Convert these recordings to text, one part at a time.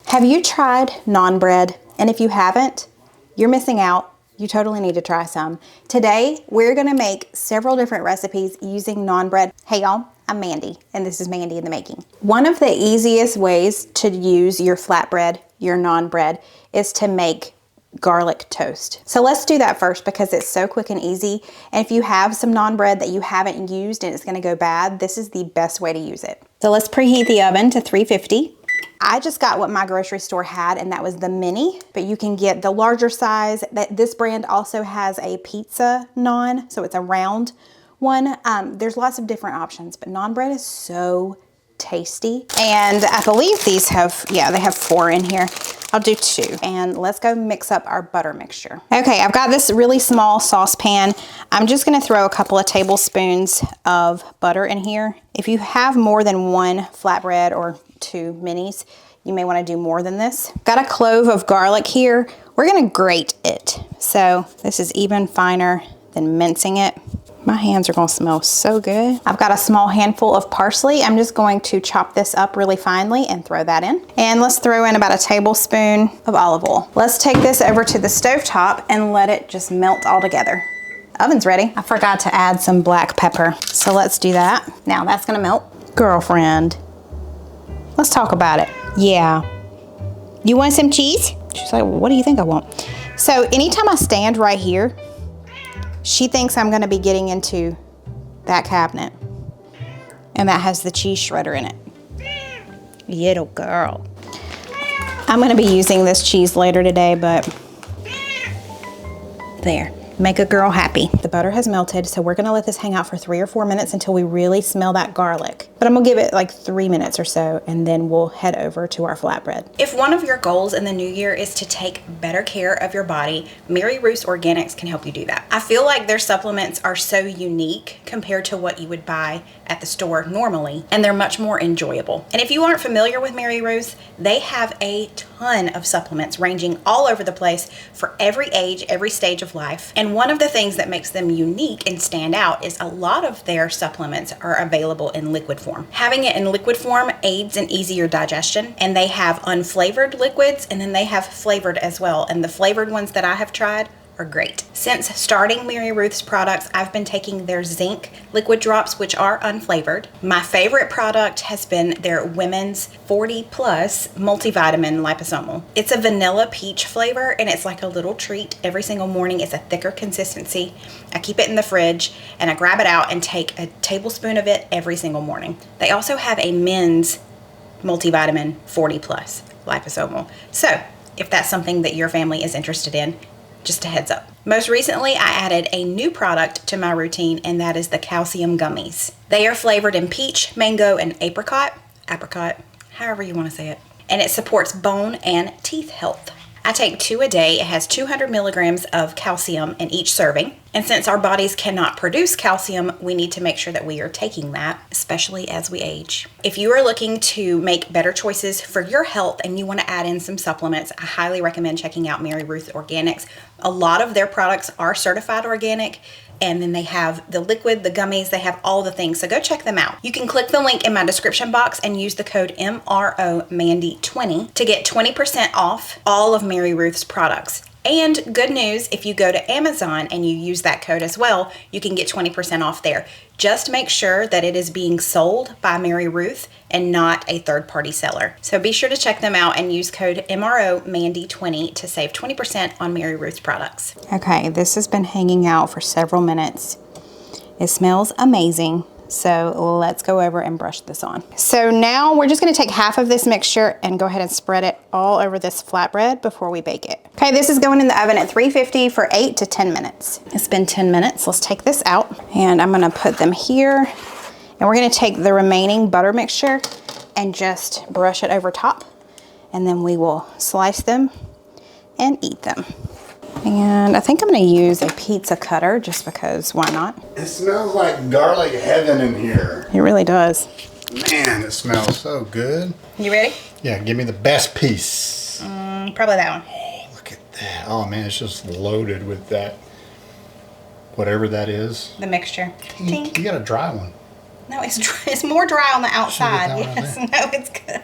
Have you tried naan bread? And if you haven't, you're missing out. You totally need to try some. Today, we're gonna make several different recipes using naan bread. Hey y'all, I'm Mandy, and this is Mandy in the Making. One of the easiest ways to use your flatbread, your naan bread, is to make garlic toast. So let's do that first because it's so quick and easy. And if you have some naan bread that you haven't used and it's gonna go bad, this is the best way to use it. So let's preheat the oven to 350. I just got what my grocery store had, and that was the mini, but you can get the larger size. This brand also has a pizza naan, so it's a round one. There's lots of different options, but naan bread is so tasty. And I believe these have, yeah, they have 4 in here. I'll do 2. And let's go mix up our butter mixture. Okay, I've got this really small saucepan. I'm just gonna throw a couple of tablespoons of butter in here. If you have more than 1 flatbread or 2 minis, you may wanna do more than this. Got a clove of garlic here. We're gonna grate it. So this is even finer than mincing it. My hands are gonna smell so good. I've got a small handful of parsley. I'm just going to chop this up really finely and throw that in. And let's throw in about a tablespoon of olive oil. Let's take this over to the stovetop and let it just melt all together. Oven's ready. I forgot to add some black pepper, so let's do that. Now that's gonna melt. Girlfriend, let's talk about it. Yeah. You want some cheese? She's like, what do you think I want? So anytime I stand right here, she thinks I'm gonna be getting into that cabinet. And that has the cheese shredder in it. Little girl. I'm gonna be using this cheese later today, but there. Make a girl happy. The butter has melted, so we're gonna let this hang out for 3 or 4 minutes until we really smell that garlic. But I'm gonna give it like 3 minutes or so, and then we'll head over to our flatbread. If one of your goals in the new year is to take better care of your body, Mary Ruth's Organics can help you do that. I feel like their supplements are so unique compared to what you would buy at the store normally, and they're much more enjoyable. And if you aren't familiar with Mary Ruth's, they have a ton of supplements ranging all over the place for every age, every stage of life. And one of the things that makes them unique and stand out is a lot of their supplements are available in liquid form. Having it in liquid form aids in easier digestion, and they have unflavored liquids, and then they have flavored as well. And the flavored ones that I have tried are great. Since starting Mary Ruth's products, I've been taking their zinc liquid drops, which are unflavored. My favorite product has been their Women's 40 Plus multivitamin liposomal. It's a vanilla peach flavor, and it's like a little treat every single morning. It's a thicker consistency. I keep it in the fridge, and I grab it out and take a tablespoon of it every single morning. They also have a men's multivitamin 40 Plus liposomal. So if that's something that your family is interested in, just a heads up. Most recently, I added a new product to my routine, and that is the calcium gummies. They are flavored in peach, mango, and apricot, however you want to say it. And it supports bone and teeth health. I take 2 a day. It has 200 milligrams of calcium in each serving. And since our bodies cannot produce calcium, we need to make sure that we are taking that, especially as we age. If you are looking to make better choices for your health and you want to add in some supplements, I highly recommend checking out Mary Ruth Organics. A lot of their products are certified organic, and then they have the liquid, the gummies, they have all the things. So go check them out. You can click the link in my description box and use the code MROMandy20 to get 20% off all of Mary Ruth's products. And good news, if you go to Amazon and you use that code as well, you can get 20% off there. Just make sure that it is being sold by Mary Ruth and not a third-party seller. So be sure to check them out and use code MROMandy20 to save 20% on Mary Ruth's products. Okay, this has been hanging out for several minutes. It smells amazing. So let's go over and brush this on. So now we're just gonna take half of this mixture and go ahead and spread it all over this flatbread before we bake it. Okay, this is going in the oven at 350 for 8 to 10 minutes. It's been 10 minutes. Let's take this out, and I'm gonna put them here, and we're gonna take the remaining butter mixture and just brush it over top, and then we will slice them and eat them. And I think I'm gonna use a pizza cutter just because, why not? It smells like garlic heaven in here. It really does. Man, it smells so good. You ready? Yeah, give me the best piece. Probably that one. Oh, look at that. Oh man, it's just loaded with that, whatever that is. The mixture. You got a dry one. No, it's more dry on the outside. Yes, no, it's good.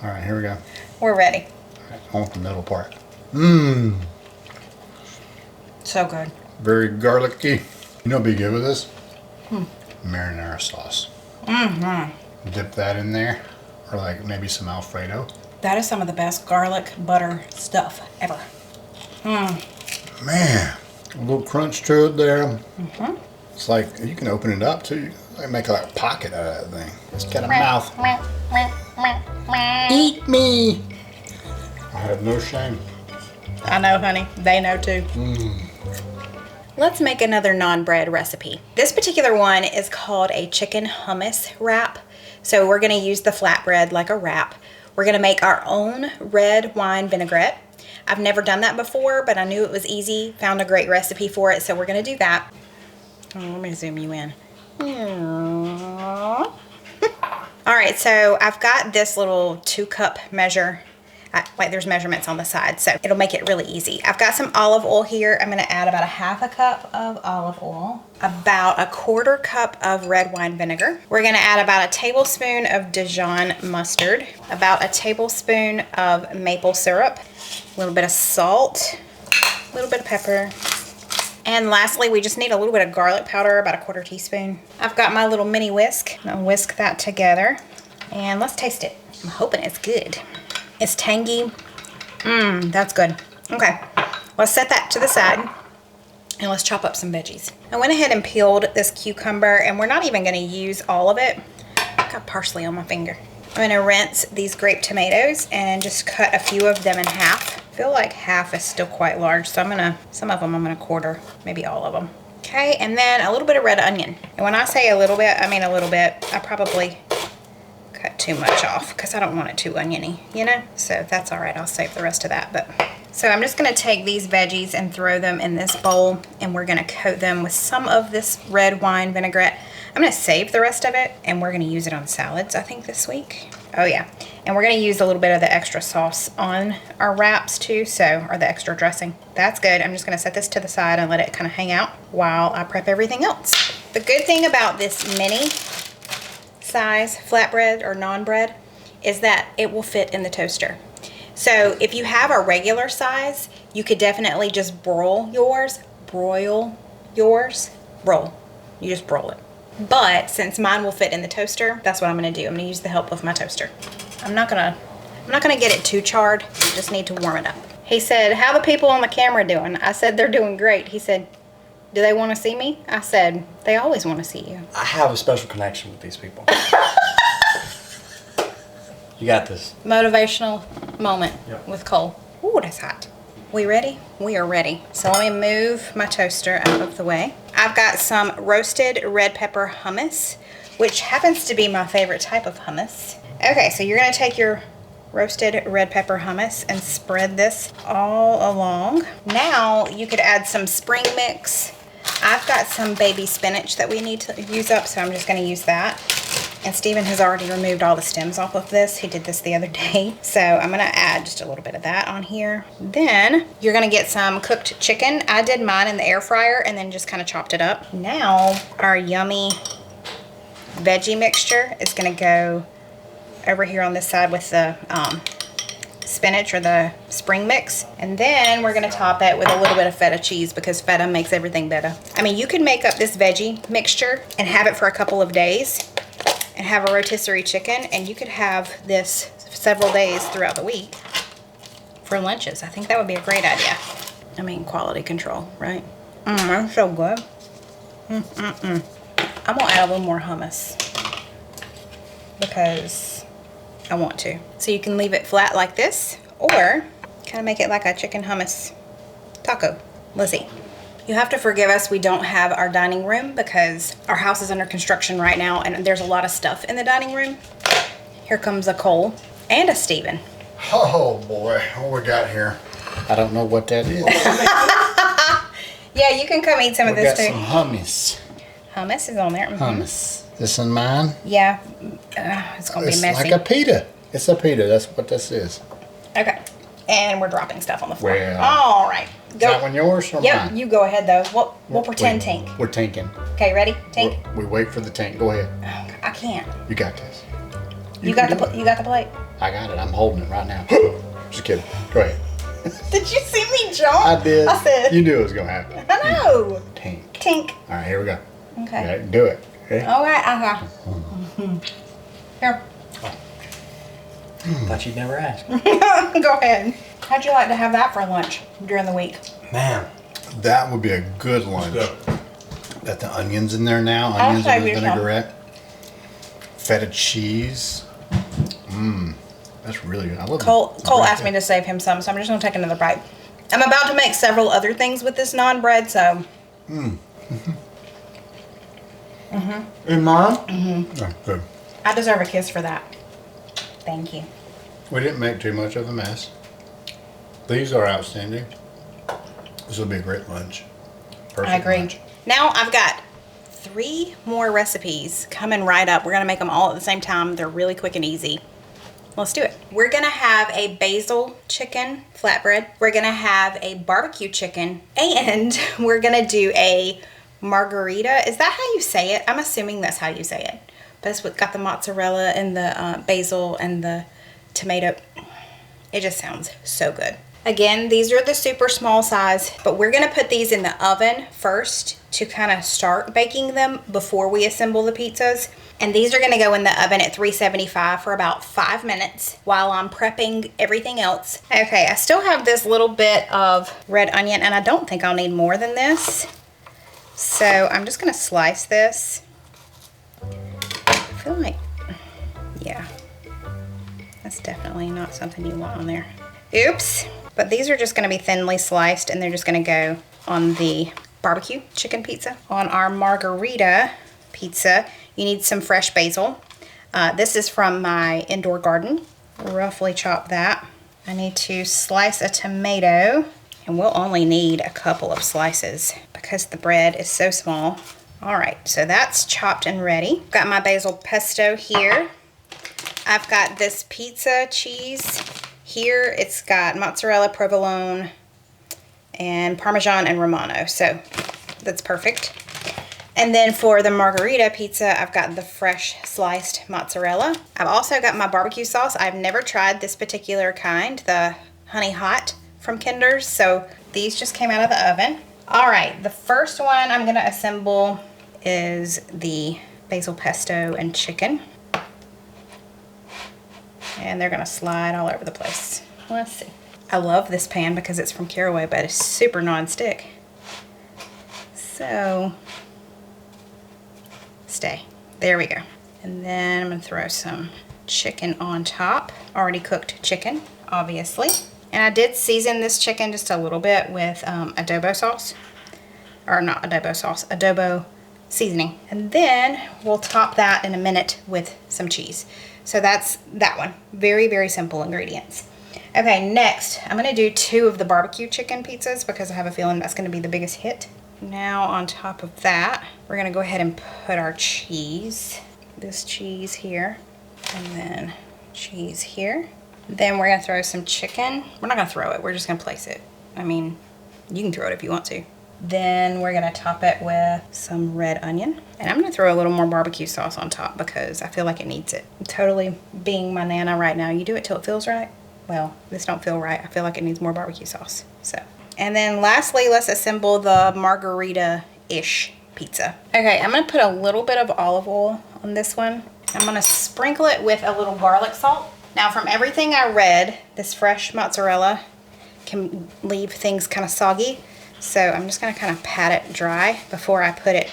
All right, here we go. We're ready. I want the middle part. Mmm. So good. Very garlicky. You know what'd be good with this? Marinara sauce. Mm-hmm. Dip that in there. Or like maybe some Alfredo. That is some of the best garlic butter stuff ever. Man. A little crunch to it there. It's like you can open it up too. Like make a pocket out of that thing. It's got a mouth. Eat me. I have no shame. I know, honey. They know too. Let's make another naan bread recipe. This particular one is called a chicken hummus wrap. So we're gonna use the flatbread like a wrap. We're gonna make our own red wine vinaigrette. I've never done that before, but I knew it was easy. Found a great recipe for it, so we're gonna do that. Oh, let me zoom you in. All right, so I've got this little 2-cup measure. Like there's measurements on the side, so it'll make it really easy. I've got some olive oil here. I'm gonna add about a 1/2 cup of olive oil, about a 1/4 cup of red wine vinegar. We're gonna add about a tablespoon of Dijon mustard, about a tablespoon of maple syrup, a little bit of salt, a little bit of pepper, and lastly, we just need a little bit of garlic powder, about a 1/4 teaspoon. I've got my little mini whisk. I'm gonna whisk that together, and let's taste it. I'm hoping it's good. It's tangy. That's good. Okay, let's set that to the side and let's chop up some veggies. I went ahead and peeled this cucumber, and we're not even gonna use all of it. I've got parsley on my finger. I'm gonna rinse these grape tomatoes and just cut a few of them in half. I feel like half is still quite large, so some of them I'm gonna quarter, maybe all of them. Okay, and then a little bit of red onion. And when I say a little bit, I mean a little bit. I probably cut too much off because I don't want it too oniony, you know? So that's all right, I'll save the rest of that. So I'm just gonna take these veggies and throw them in this bowl, and we're gonna coat them with some of this red wine vinaigrette. I'm gonna save the rest of it, and we're gonna use it on salads, I think, this week. Oh yeah, and we're gonna use a little bit of the extra sauce on our wraps too, or the extra dressing. That's good. I'm just gonna set this to the side and let it kind of hang out while I prep everything else. The good thing about this mini size flatbread or naan bread is that it will fit in the toaster. So if you have a regular size, you could definitely just broil yours. You just broil it. But since mine will fit in the toaster, that's what I'm gonna do. I'm gonna use the help of my toaster. I'm not gonna get it too charred, just need to warm it up. He said, "How the people on the camera doing?" I said, "They're doing great." He said, "Do they want to see me?" I said, "They always want to see you." I have a special connection with these people. You got this. Motivational moment with Cole. Ooh, that's hot. We ready? We are ready. So let me move my toaster out of the way. I've got some roasted red pepper hummus, which happens to be my favorite type of hummus. Okay, so you're gonna take your roasted red pepper hummus and spread this all along. Now you could add some spring mix. I've got some baby spinach that we need to use up, so I'm just gonna use that. And Steven has already removed all the stems off of this. He did this the other day. So I'm gonna add just a little bit of that on here. Then you're gonna get some cooked chicken. I did mine in the air fryer and then just kind of chopped it up. Now our yummy veggie mixture is gonna go over here on this side with the spinach or the spring mix, and then we're gonna top it with a little bit of feta cheese because feta makes everything better. I mean, you could make up this veggie mixture and have it for a couple of days and have a rotisserie chicken, and you could have this several days throughout the week for lunches. I think that would be a great idea. I mean, quality control, right? That's so good. I'm gonna add a little more hummus because I want to. So you can leave it flat like this, or kind of make it like a chicken hummus taco. Let's see. You have to forgive us, we don't have our dining room because our house is under construction right now and there's a lot of stuff in the dining room. Here comes a Cole and a Steven. Oh boy, what we got here? I don't know what that is. Yeah, you can come eat some of this too. We got some hummus. Hummus is on there. Hummus. This in mine? Yeah, it's gonna be messy. It's like a pita. It's a pita, that's what this is. Okay, and we're dropping stuff on the floor. Well, all right, go. Is that one yours or yep, mine? you go ahead though. We'll pretend tank. We're tanking. Okay, ready? Tank. We wait for the tank. Go ahead. I can't. You got this. You got the plate. I got it. I'm holding it right now. Just kidding. Go ahead. Did you see me jump? I did. I said. You knew it was going to happen. I know. Tink. Tink. All right, here we go. Okay. Yeah, do it. Okay. All right. Here. Thought you'd never ask. Go ahead. How'd you like to have that for lunch during the week? Man. That would be a good lunch. Got the onions in there now. Onions save and you some. vinaigrette. Feta cheese. Mmm. That's really good. I love Cole asked me to save him some, so I'm just going to take another bite. I'm about to make several other things with this naan bread, so. And Mom? Oh, good. I deserve a kiss for that. Thank you. We didn't make too much of a mess. These are outstanding. This will be a great lunch. Perfect I agree. lunch. Now I've got 3 more recipes coming right up. We're going to make them all at the same time. They're really quick and easy. Let's do it. We're going to have a basil chicken flatbread. We're going to have a barbecue chicken. And we're going to do a margarita. Is that how you say it? I'm assuming that's how you say it. But it's got the mozzarella and the basil and the tomato. It just sounds so good. Again, these are the super small size, but we're going to put these in the oven first to kind of start baking them before we assemble the pizzas. And these are going to go in the oven at 375 for about 5 minutes while I'm prepping everything else. Okay, I still have this little bit of red onion, and I don't think I'll need more than this. So I'm just going to slice this. I feel like, yeah, that's definitely not something you want on there. Oops. But these are just going to be thinly sliced, and they're just going to go on the barbecue chicken pizza. On our margarita pizza, you need some fresh basil. This is from my indoor garden. Roughly chop that. I need to slice a tomato, and we'll only need a couple of slices because the bread is so small. All right, so that's chopped and ready. Got my basil pesto here. I've got this pizza cheese here. It's got mozzarella, provolone, and Parmesan and Romano, so that's perfect. And then for the margarita pizza, I've got the fresh sliced mozzarella. I've also got my barbecue sauce. I've never tried this particular kind, the Honey Hot from Kinder's, so these just came out of the oven. All right, the first one I'm gonna assemble is the basil pesto and chicken. And they're gonna slide all over the place. Let's see. I love this pan because it's from Caraway, but it's super non-stick. So, stay. There we go. And then I'm gonna throw some chicken on top. Already cooked chicken, obviously. And I did season this chicken just a little bit with adobo sauce. Or not adobo sauce, adobo seasoning. And then we'll top that in a minute with some cheese. So that's that one. Very, very simple ingredients. Okay, next, I'm gonna do 2 of the barbecue chicken pizzas because I have a feeling that's gonna be the biggest hit. Now on top of that, we're gonna go ahead and put our cheese. This cheese here, and then cheese here. Then we're gonna throw some chicken. We're not gonna throw it, we're just gonna place it. I mean, you can throw it if you want to. Then we're gonna top it with some red onion. And I'm gonna throw a little more barbecue sauce on top because I feel like it needs it. Totally being my Nana right now. You do it till it feels right. Well, this don't feel right. I feel like it needs more barbecue sauce. So, and then lastly, let's assemble the margarita-ish pizza. Okay, I'm gonna put a little bit of olive oil on this one. I'm gonna sprinkle it with a little garlic salt. Now from everything I read, this fresh mozzarella can leave things kind of soggy. So I'm just gonna kind of pat it dry before I put it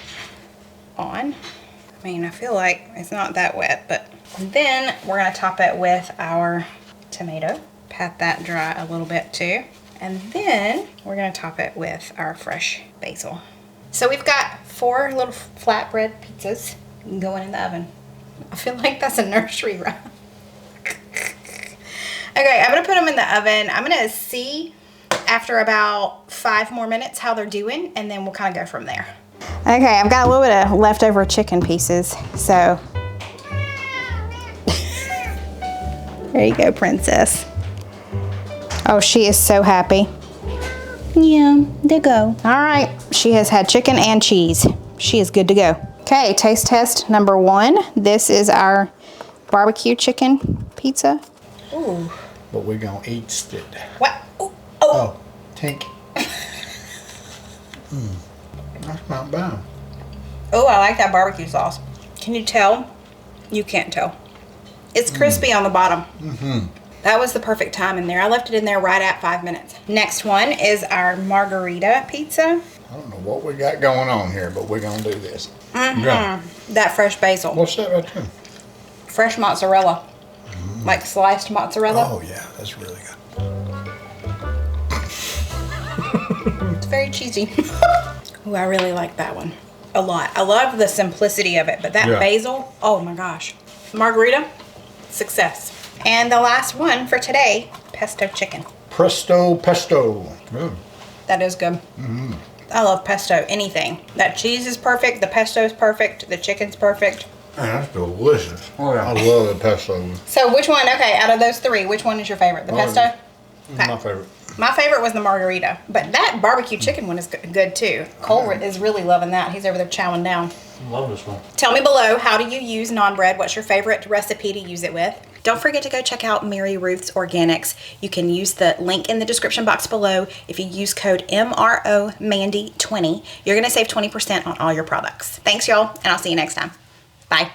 on. I mean, I feel like it's not that wet, but then we're gonna top it with our tomato. Pat that dry a little bit too. And then we're gonna top it with our fresh basil. So we've got 4 little flatbread pizzas going in the oven. I feel like that's a nursery rhyme. Okay, I'm gonna put them in the oven. I'm gonna see after about 5 more minutes how they're doing, and then we'll kind of go from there. Okay, I've got a little bit of leftover chicken pieces, so. There you go, princess. Oh, she is so happy. Yeah, there go. All right, she has had chicken and cheese. She is good to go. Okay, taste test number 1. This is our barbecue chicken pizza. Ooh. But we're gonna eat it. What? Ooh. Oh. Oh, tink. That's not bad. Oh, I like that barbecue sauce. Can you tell? You can't tell. It's crispy on the bottom. That was the perfect time in there. I left it in there right at 5 minutes. Next one is our margarita pizza. I don't know what we got going on here, but we're gonna do this. Yeah. That fresh basil. What's that right there? Fresh mozzarella. Like sliced mozzarella. Oh yeah, that's really good. It's very cheesy. Ooh, I really like that one a lot. I love the simplicity of it, but that basil, oh my gosh. Margarita, success. And the last one for today, pesto chicken. Presto pesto. Good. That is good. I love pesto, anything. That cheese is perfect, the pesto is perfect, the chicken's perfect. Man, that's delicious. Oh, yeah. I love the pesto. So which one, okay, out of those three, which one is your favorite? The pesto? Okay. My favorite. My favorite was the margarita, but that barbecue chicken one is good too. Cole is really loving that. He's over there chowing down. Love this one. Tell me below, how do you use naan bread? What's your favorite recipe to use it with? Don't forget to go check out Mary Ruth's Organics. You can use the link in the description box below. If you use code MRO Mandy20, you're gonna save 20% on all your products. Thanks y'all, and I'll see you next time. Bye.